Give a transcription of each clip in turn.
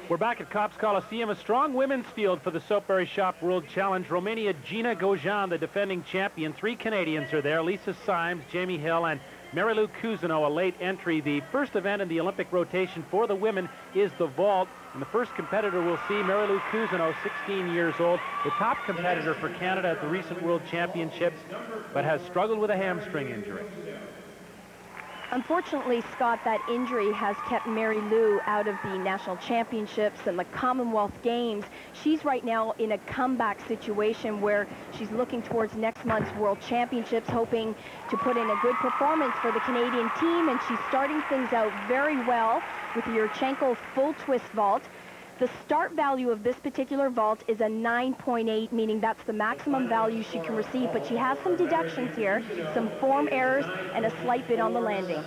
We're back at Copps Coliseum, a strong women's field for the Soapberry Shop World Challenge. Romania, Gina Gogean, the defending champion. 3 Canadians are there, Lisa Symes, Jamie Hill, and Marilou Cousineau, a late entry. The first event in the Olympic rotation for the women is the vault. And the first competitor we'll see, Marilou Cousineau, 16 years old, the top competitor for Canada at the recent World Championships, but has struggled with a hamstring injury. Unfortunately, Scott, that injury has kept Marilou out of the national championships and the Commonwealth Games. She's right now in a comeback situation where she's looking towards next month's World Championships, hoping to put in a good performance for the Canadian team, and she's starting things out very well with the Yurchenko full twist vault. The start value of this particular vault is a 9.8, meaning that's the maximum value she can receive, but she has some deductions here, some form errors, and a slight bit on the landing.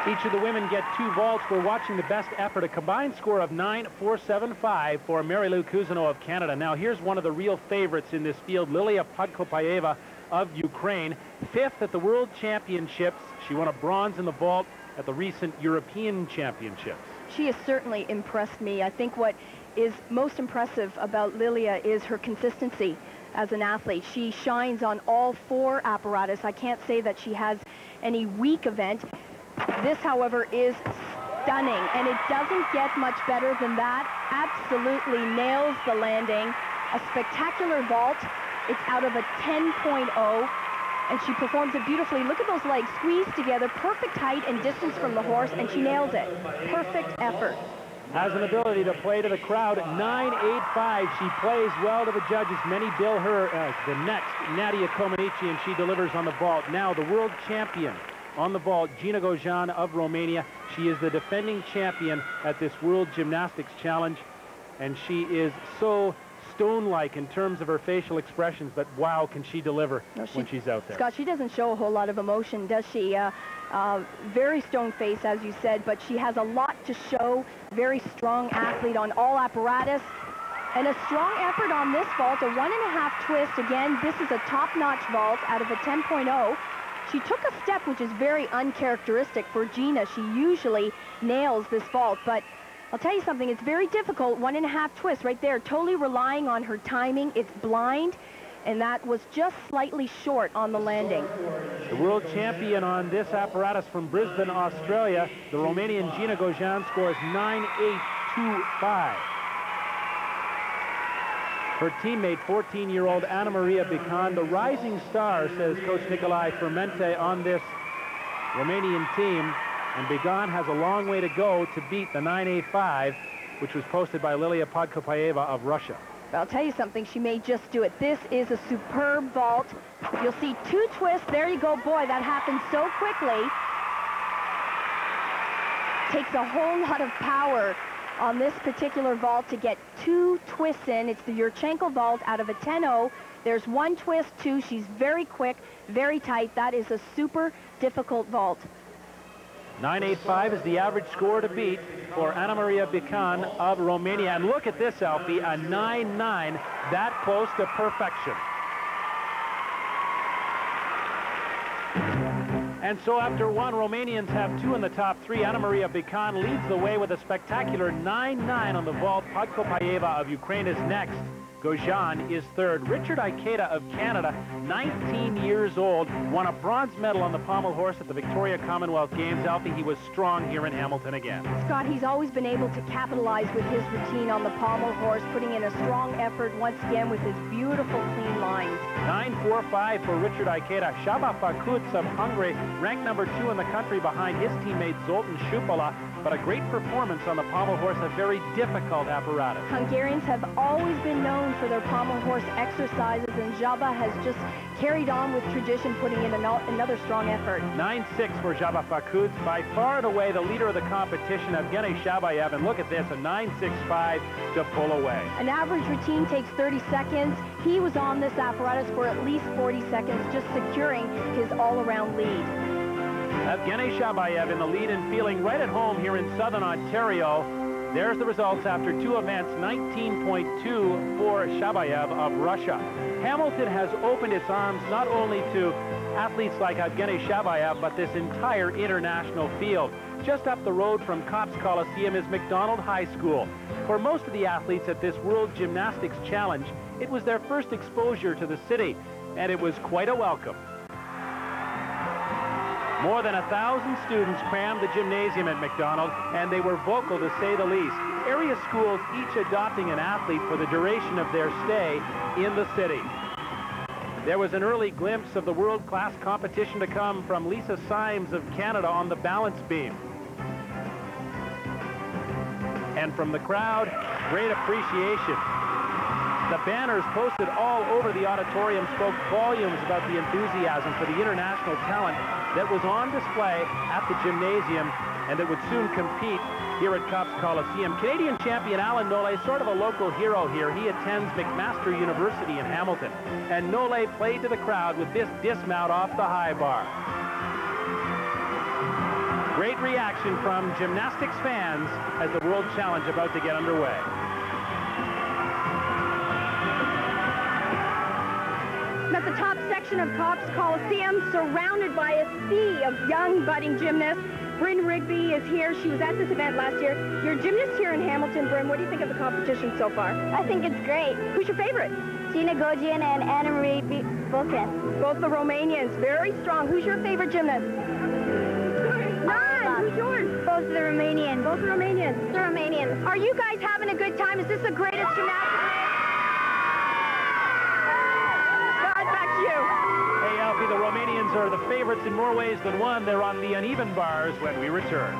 Each of the women get 2 vaults. We're watching the best effort, a combined score of 9.475 for Marilou Cousineau of Canada. Now, here's one of the real favorites in this field, Lilia Podkopayeva of Ukraine, 5th at the World Championships. She won a bronze in the vault at the recent European Championships. She has certainly impressed me. I think what is most impressive about Lilia is her consistency as an athlete. She shines on all 4 apparatus. I can't say that she has any weak event. This, however, is stunning, and it doesn't get much better than that. Absolutely nails the landing. A spectacular vault. It's out of a 10.0. And she performs it beautifully. Look at those legs squeezed together, perfect height and distance from the horse, and she nails it. Perfect effort. Has an ability to play to the crowd. 9.85. She plays well to the judges. Many bill her as the next Nadia Comaneci, and she delivers on the vault. Now the world champion on the vault, Gina Gogean of Romania. She is the defending champion at this World Gymnastics Challenge, and she is so stone-like in terms of her facial expressions, but wow, can she deliver when she's out there. Scott, she doesn't show a whole lot of emotion, does she? Very stone face, as you said, but she has a lot to show. Very strong athlete on all apparatus. And a strong effort on this vault, a 1.5 twist. Again, this is a top-notch vault out of a 10.0. She took a step which is very uncharacteristic for Gina. She usually nails this vault, but I'll tell you something, it's very difficult. 1.5 twist right there, totally relying on her timing. It's blind, and that was just slightly short on the landing. The world champion on this apparatus from Brisbane, Australia, the Romanian Gina Gogean, scores 9.825. Her teammate, 14-year-old Anamaria Bican, the rising star, says Coach Nicolae Fermente on this Romanian team. And Bican has a long way to go to beat the 9.85, which was posted by Lilia Podkopayeva of Russia. I'll tell you something, she may just do it. This is a superb vault. You'll see 2 twists. There you go. Boy, that happened so quickly. Takes a whole lot of power on this particular vault to get 2 twists in. It's the Yurchenko vault out of a 10.0. There's 1 twist, 2. She's very quick, very tight. That is a super difficult vault. 9.85 is the average score to beat for Anamaria Bican of Romania. And look at this, Alfie, a 9.9, that close to perfection. And so after 1, Romanians have 2 in the top 3. Anamaria Bican leads the way with a spectacular 9.9 on the vault. Podkopayeva of Ukraine is next. Gogean is 3rd. Richard Ikeda of Canada, 19 years old, won a bronze medal on the Pommel horse at the Victoria Commonwealth Games. Alfie, he was strong here in Hamilton again. Scott, he's always been able to capitalize with his routine on the Pommel horse, putting in a strong effort once again with his beautiful clean lines. 9.45 for Richard Ikeda. Csaba Fajkusz of Hungary, ranked number 2 in the country behind his teammate Zoltan Shupola, but a great performance on the Pommel horse, a very difficult apparatus. Hungarians have always been known for their Pommel horse exercises, and Csaba has just carried on with tradition, putting in another strong effort. 9.6 for Csaba Fajkusz, by far and away the leader of the competition, Evgeni Chabaev, and look at this, a 9.65 to pull away. An average routine takes 30 seconds. He was on this apparatus for at least 40 seconds, just securing his all-around lead. Evgeni Chabaev in the lead and feeling right at home here in Southern Ontario. There's the results after 2 events, 19.2 for Chabaev of Russia. Hamilton has opened its arms not only to athletes like Evgeni Chabaev, but this entire international field. Just up the road from Cops Coliseum is McDonald High School. For most of the athletes at this World Gymnastics Challenge, it was their first exposure to the city, and it was quite a welcome. More than 1,000 students crammed the gymnasium at McDonald, and they were vocal to say the least. Area schools each adopting an athlete for the duration of their stay in the city. There was an early glimpse of the world-class competition to come from Lisa Symes of Canada on the balance beam. And from the crowd, great appreciation. The banners posted all over the auditorium spoke volumes about the enthusiasm for the international talent that was on display at the gymnasium and that would soon compete here at Cops Coliseum. Canadian champion Alan Nole is sort of a local hero here. He attends McMaster University in Hamilton. And Nole played to the crowd with this dismount off the high bar. Great reaction from gymnastics fans as the World Challenge about to get underway. At the top section of Cops Coliseum, surrounded by a sea of young budding gymnasts. Bryn Rigby is here. She was at this event last year. You're a gymnast here in Hamilton. Bryn, what do you think of the competition so far? I think it's great. Who's your favorite? Gina, Gogean, and Anamaria Bican. Both the Romanians. Very strong. Who's your favorite gymnast? None. Who's yours? Both the Romanians. Both the Romanians. The Romanians. Are you guys having a good time? Is this the greatest gymnastics? Hey, Alfie, the Romanians are the favorites in more ways than one. They're on the uneven bars when we return.